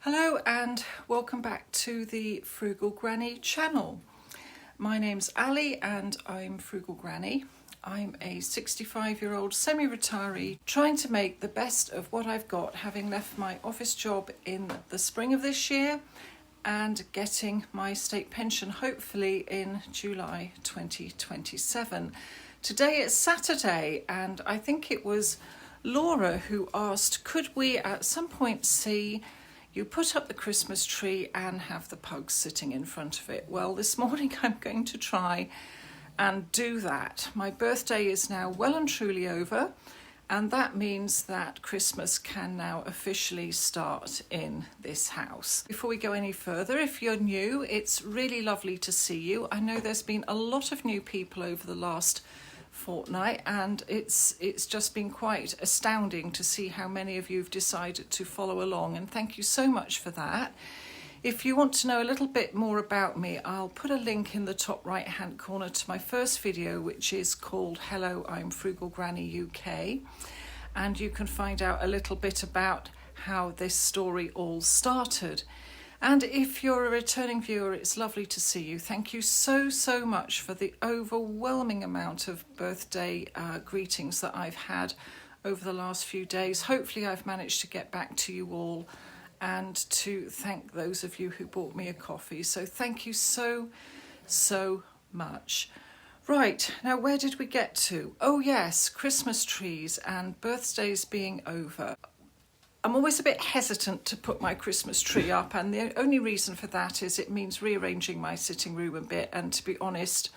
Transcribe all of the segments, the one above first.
Hello and welcome back to the Frugal Granny channel. My name's Ali and I'm Frugal Granny. I'm a 65-year-old semi-retiree trying to make the best of what I've got, having left my office job in the spring of this year and getting my state pension hopefully in July 2027. Today is Saturday and I think it was Laura who asked, could we at some point see you put up the Christmas tree and have the pugs sitting in front of it? Well, this morning I'm going to try and do that. My birthday is now well and truly over, and that means that Christmas can now officially start in this house. Before we go any further, if you're new, it's really lovely to see you. I know there's been a lot of new people over the last fortnight, and it's just been quite astounding to see how many of you have decided to follow along, and thank you so much for that. If you want to know a little bit more about me, I'll put a link in the top right hand corner to my first video, which is called Hello, I'm Frugal Granny UK, and you can find out a little bit about how this story all started. And if you're a returning viewer, it's lovely to see you. Thank you so much for the overwhelming amount of birthday greetings that I've had over the last few days. Hopefully I've managed to get back to you all and to thank those of you who bought me a coffee. So thank you so much. Right, now where did we get to? Oh yes, Christmas trees and birthdays being over. I'm always a bit hesitant to put my Christmas tree up, and the only reason for that is it means rearranging my sitting room a bit, and to be honest,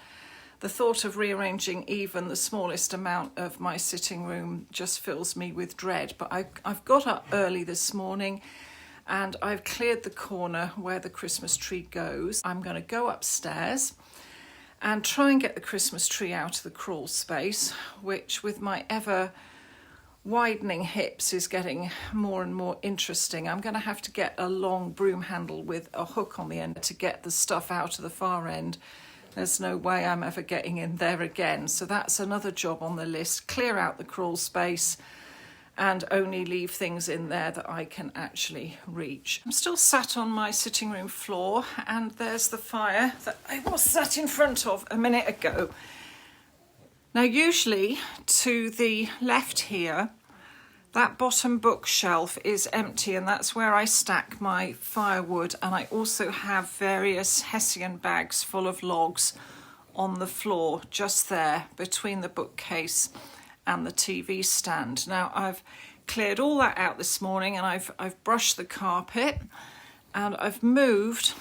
the thought of rearranging even the smallest amount of my sitting room just fills me with dread. But I've got up early this morning and I've cleared the corner where the Christmas tree goes. I'm going to go upstairs and try and get the Christmas tree out of the crawl space, which with my ever widening hips is getting more and more interesting. I'm going to have to get a long broom handle with a hook on the end to get the stuff out of the far end. There's no way I'm ever getting in there again. So that's another job on the list. Clear out the crawl space and only leave things in there that I can actually reach. I'm still sat on my sitting room floor, and there's the fire that I was sat in front of a minute ago. Now, usually to the left here, that bottom bookshelf is empty, and that's where I stack my firewood, and I also have various Hessian bags full of logs on the floor just there between the bookcase and the TV stand. Now, I've cleared all that out this morning, and I've brushed the carpet, and I've moved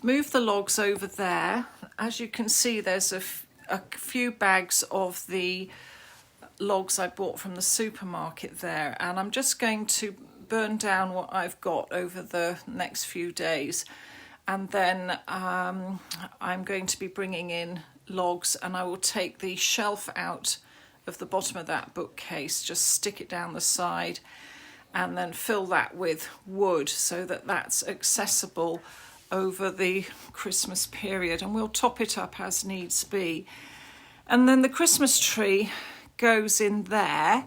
the logs over there. As you can see, there's a few bags of the logs I bought from the supermarket there, and I'm just going to burn down what I've got over the next few days, and then I'm going to be bringing in logs, and I will take the shelf out of the bottom of that bookcase, just stick it down the side, and then fill that with wood so that that's accessible over the Christmas period, and we'll top it up as needs be. And then the Christmas tree goes in there.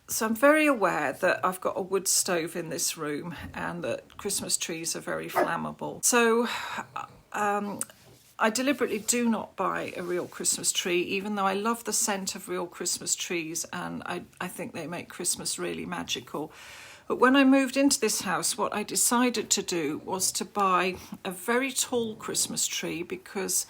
So I'm very aware that I've got a wood stove in this room and that Christmas trees are very flammable. So I deliberately do not buy a real Christmas tree, even though I love the scent of real Christmas trees, and I think they make Christmas really magical. But when I moved into this house, what I decided to do was to buy a very tall Christmas tree, because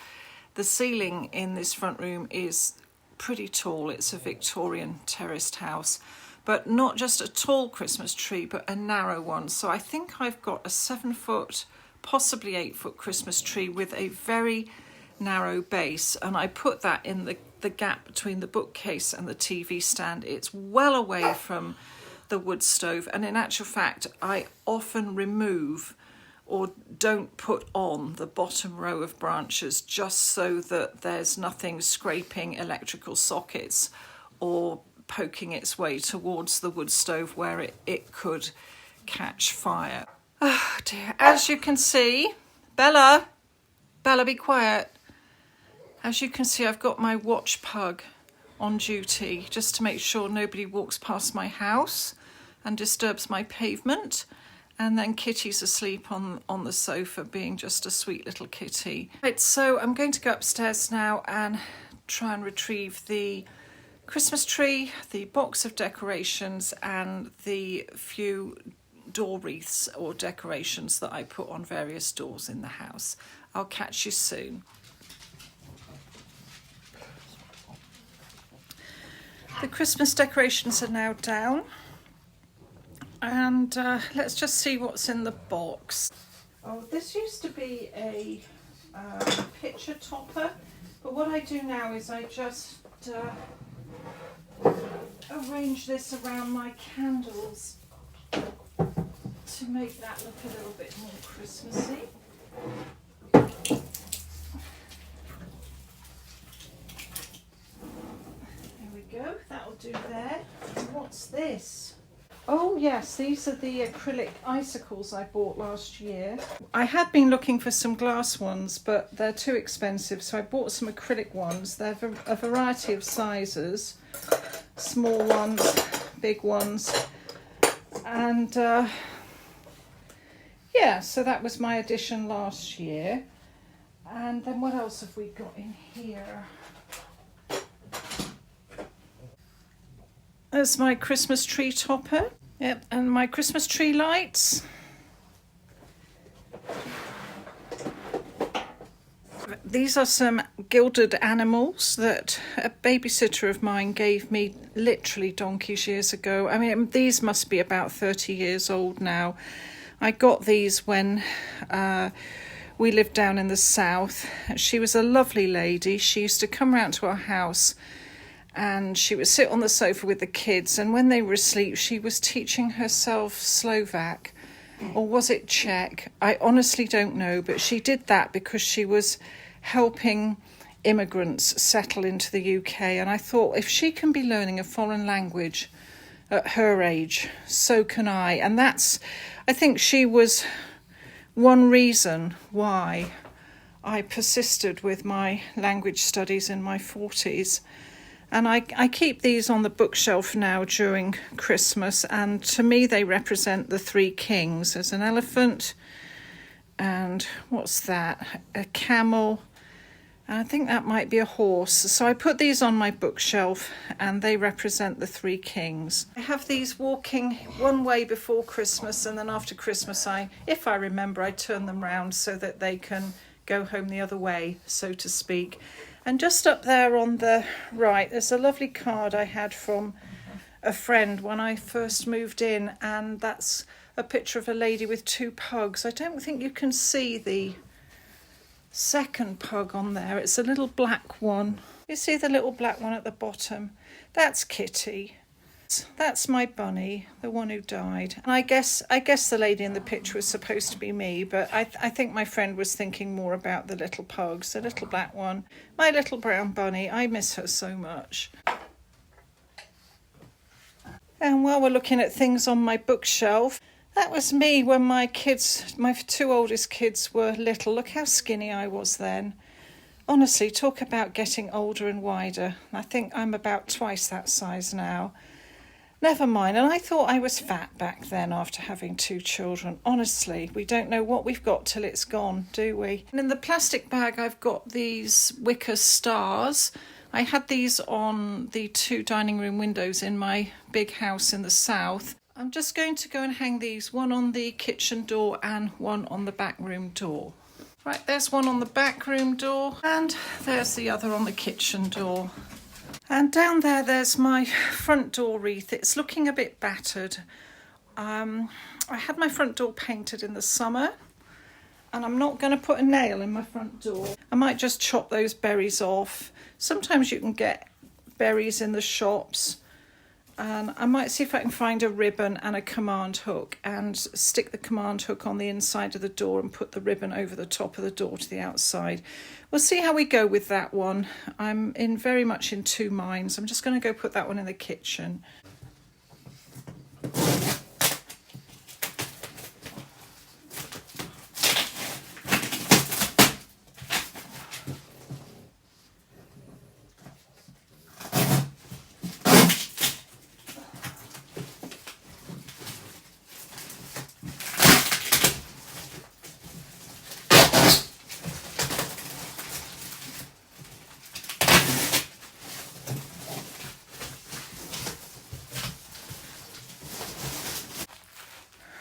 the ceiling in this front room is pretty tall. It's a Victorian terraced house, but not just a tall Christmas tree, but a narrow one. So I think I've got a 7-foot, possibly 8-foot Christmas tree with a very narrow base, and I put that in the gap between the bookcase and the TV stand. It's well away from the wood stove, and in actual fact I often remove or don't put on the bottom row of branches just so that there's nothing scraping electrical sockets or poking its way towards the wood stove where it could catch fire. Oh dear, as you can see, Bella, be quiet. As you can see, I've got my watch pug on duty just to make sure nobody walks past my house and disturbs my pavement. And then Kitty's asleep on the sofa, being just a sweet little kitty. Right, so I'm going to go upstairs now and try and retrieve the Christmas tree, the box of decorations, and the few door wreaths or decorations that I put on various doors in the house. I'll catch you soon. The Christmas decorations are now down, and let's just see what's in the box. Oh, this used to be a picture topper, but what I do now is I just arrange this around my candles to make that look a little bit more Christmassy. Go, that'll do there. And what's this? Oh yes, these are the acrylic icicles I bought last year. I had been looking for some glass ones, but they're too expensive, so I bought some acrylic ones. They're a variety of sizes, small ones, big ones, and yeah, so that was my addition last year. And then what else have we got in here? There's my Christmas tree topper. Yep, and my Christmas tree lights. These are some gilded animals that a babysitter of mine gave me literally donkeys years ago. I mean, these must be about 30 years old now. I got these when we lived down in the south. She was a lovely lady. She used to come round to our house, and she would sit on the sofa with the kids, and when they were asleep she was teaching herself Slovak, or was it Czech? I honestly don't know, but she did that because she was helping immigrants settle into the UK, and I thought, if she can be learning a foreign language at her age, so can I. And I think she was one reason why I persisted with my language studies in my 40s. And I keep these on the bookshelf now during Christmas, and to me they represent the three kings. There's an elephant, and what's that? A camel, and I think that might be a horse. So I put these on my bookshelf, and they represent the three kings. I have these walking one way before Christmas, and then after Christmas, if I remember, I turn them round so that they can go home the other way, so to speak. And just up there on the right, there's a lovely card I had from a friend when I first moved in, and that's a picture of a lady with two pugs. I don't think you can see the second pug on there. It's a little black one. You see the little black one at the bottom? That's Kitty. That's my bunny, the one who died. And I guess the lady in the picture was supposed to be me, but I think my friend was thinking more about the little pugs, the little black one, my little brown bunny. I miss her so much. And while we're looking at things on my bookshelf, that was me when my two oldest kids were little. Look how skinny I was then. Honestly, talk about getting older and wider. I think I'm about twice that size now. Never mind, and I thought I was fat back then after having two children. Honestly, we don't know what we've got till it's gone, do we? And in the plastic bag I've got these wicker stars. I had these on the two dining room windows in my big house in the south. I'm just going to go and hang these, one on the kitchen door and one on the back room door. Right, there's one on the back room door, and there's the other on the kitchen door. And down there's my front door wreath. It's looking a bit battered. I had my front door painted in the summer, and I'm not going to put a nail in my front door. I might just chop those berries off. Sometimes you can get berries in the shops. And I might see if I can find a ribbon and a command hook and stick the command hook on the inside of the door and put the ribbon over the top of the door to the outside. We'll see how we go with that one. I'm very much in two minds. I'm just going to go put that one in the kitchen.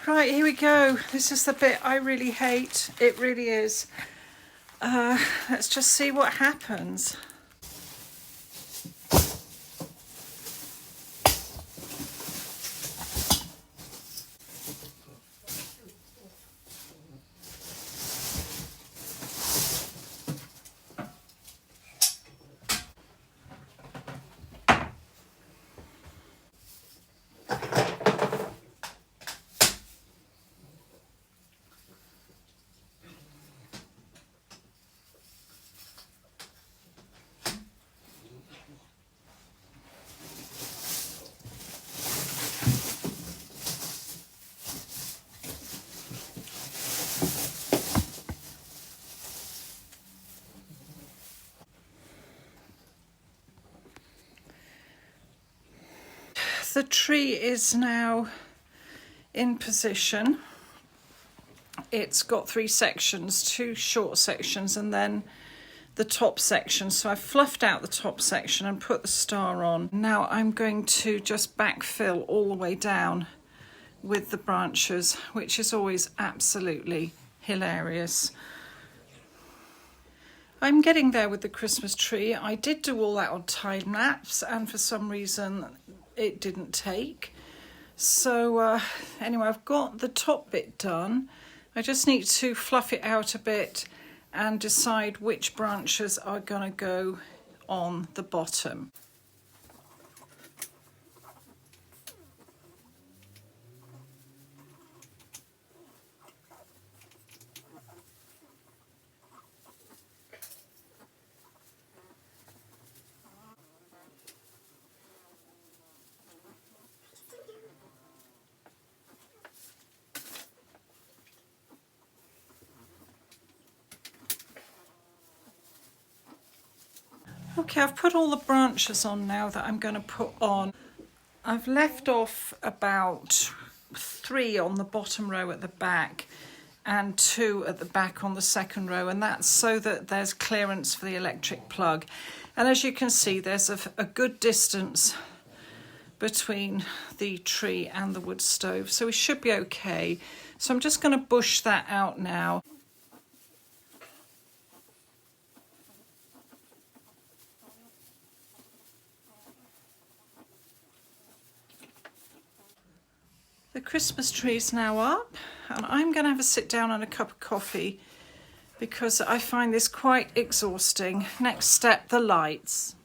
Right, here we go. This is the bit I really hate. It really is. Let's just see what happens. The tree is now in position. It's got 3 sections, 2 short sections and then the top section. So I've fluffed out the top section and put the star on. Now I'm going to just backfill all the way down with the branches, which is always absolutely hilarious. I'm getting there with the Christmas tree. I did do all that on time lapse and for some reason it didn't take. So anyway, I've got the top bit done. I just need to fluff it out a bit and decide which branches are going to go on the bottom. Okay, I've put all the branches on now that I'm going to put on. I've left off about 3 on the bottom row at the back and 2 at the back on the second row, and that's so that there's clearance for the electric plug. And as you can see, there's a good distance between the tree and the wood stove, so we should be okay. So I'm just going to bush that out now. The Christmas tree is now up and I'm going to have a sit down and a cup of coffee because I find this quite exhausting. Next step, the lights.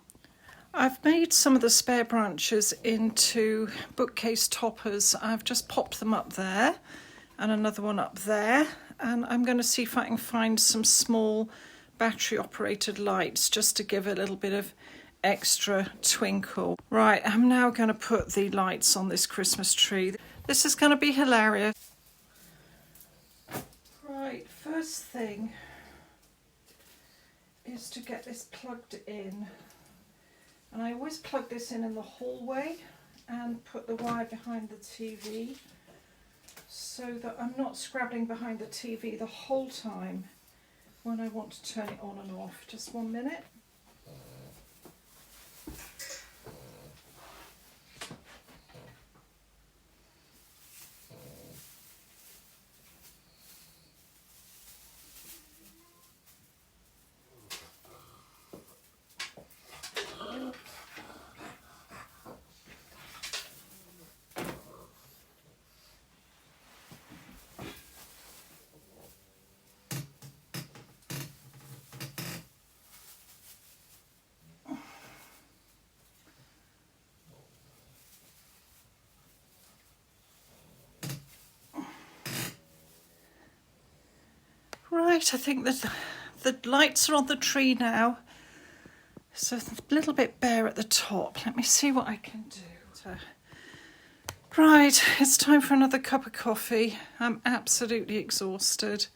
I've made some of the spare branches into bookcase toppers. I've just popped them up there and another one up there, and I'm going to see if I can find some small battery operated lights just to give a little bit of extra twinkle. Right, I'm now going to put the lights on this Christmas tree. This is going to be hilarious. Right, first thing is to get this plugged in. And I always plug this in the hallway and put the wire behind the TV so that I'm not scrabbling behind the TV the whole time when I want to turn it on and off. Just 1 minute. Right, I think that the lights are on the tree now. So a little bit bare at the top. Let me see what I can do. Right, it's time for another cup of coffee. I'm absolutely exhausted.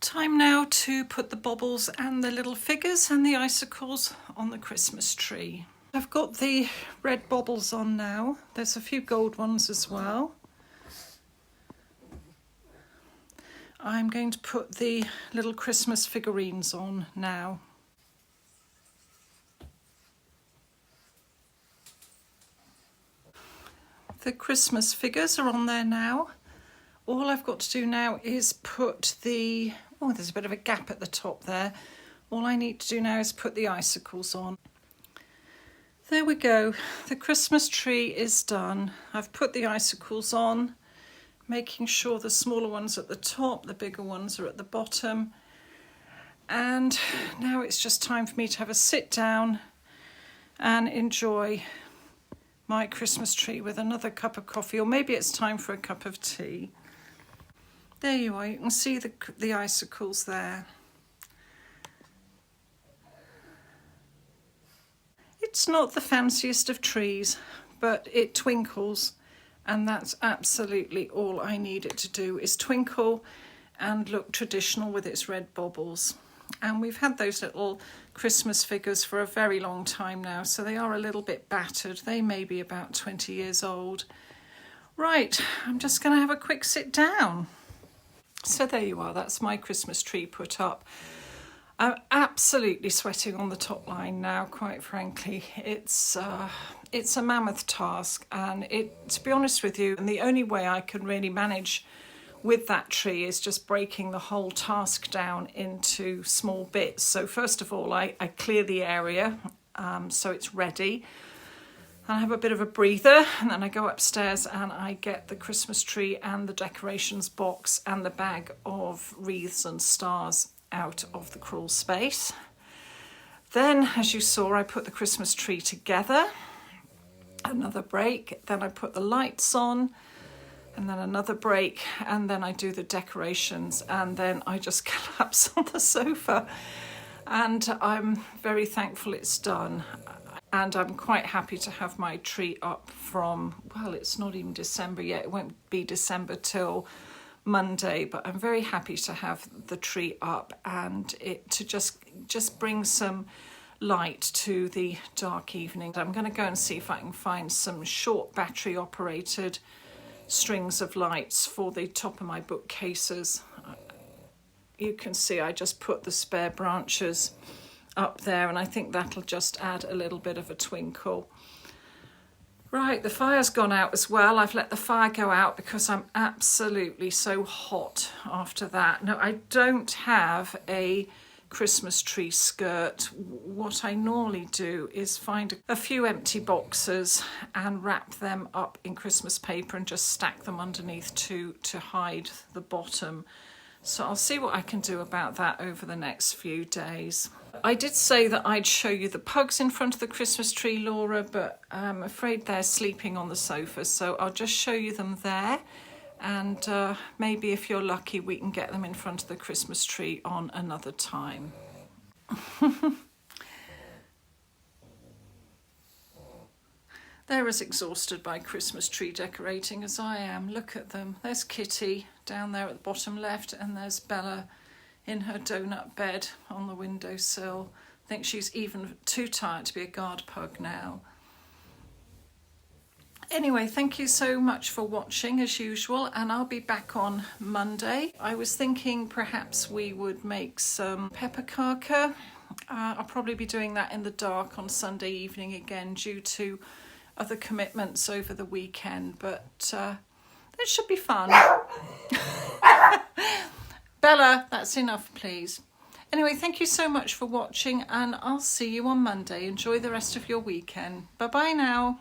Time now to put the baubles and the little figures and the icicles on the Christmas tree. I've got the red baubles on now. There's a few gold ones as well. I'm going to put the little Christmas figurines on now. The Christmas figures are on there now. All I've got to do now is put there's a bit of a gap at the top there. All I need to do now is put the icicles on. There we go, the Christmas tree is done. I've put the icicles on, making sure the smaller ones at the top, the bigger ones are at the bottom. And now it's just time for me to have a sit down and enjoy my Christmas tree with another cup of coffee, or maybe it's time for a cup of tea. There you are, you can see the icicles there. It's not the fanciest of trees, but it twinkles, and that's absolutely all I need it to do, is twinkle and look traditional with its red baubles. And we've had those little Christmas figures for a very long time now, so they are a little bit battered. They may be about 20 years old. Right, I'm just going to have a quick sit down. So there you are, that's my Christmas tree put up. I'm absolutely sweating on the top line now, quite frankly. It's a mammoth task, and to be honest with you, and the only way I can really manage with that tree is just breaking the whole task down into small bits. So first of all, I clear the area so it's ready. I have a bit of a breather, and then I go upstairs and I get the Christmas tree and the decorations box and the bag of wreaths and stars out of the crawl space. Then, as you saw, I put the Christmas tree together, another break, then I put the lights on, and then another break, and then I do the decorations, and then I just collapse on the sofa. And I'm very thankful it's done. And I'm quite happy to have my tree up from, well, it's not even December yet. It won't be December till Monday, but I'm very happy to have the tree up and it to just bring some light to the dark evening. I'm going to go and see if I can find some short battery operated strings of lights for the top of my bookcases. You can see I just put the spare branches up there, and I think that'll just add a little bit of a twinkle. Right, the fire's gone out as well. I've let the fire go out because I'm absolutely so hot after that. No, I don't have a Christmas tree skirt. What I normally do is find a few empty boxes and wrap them up in Christmas paper and just stack them underneath to hide the bottom. So I'll see what I can do about that over the next few days. I did say that I'd show you the pugs in front of the Christmas tree, Laura, but I'm afraid they're sleeping on the sofa, so I'll just show you them there. And maybe if you're lucky, we can get them in front of the Christmas tree on another time. They're as exhausted by Christmas tree decorating as I am. Look at them. There's Kitty down there at the bottom left, and there's Bella in her donut bed on the windowsill. I think she's even too tired to be a guard pug now. Anyway, thank you so much for watching as usual, and I'll be back on Monday. I was thinking perhaps we would make some peppercaker. I'll probably be doing that in the dark on Sunday evening again due to other commitments over the weekend, but it should be fun. Bella, that's enough, please. Anyway, thank you so much for watching, and I'll see you on Monday. Enjoy the rest of your weekend. Bye-bye now.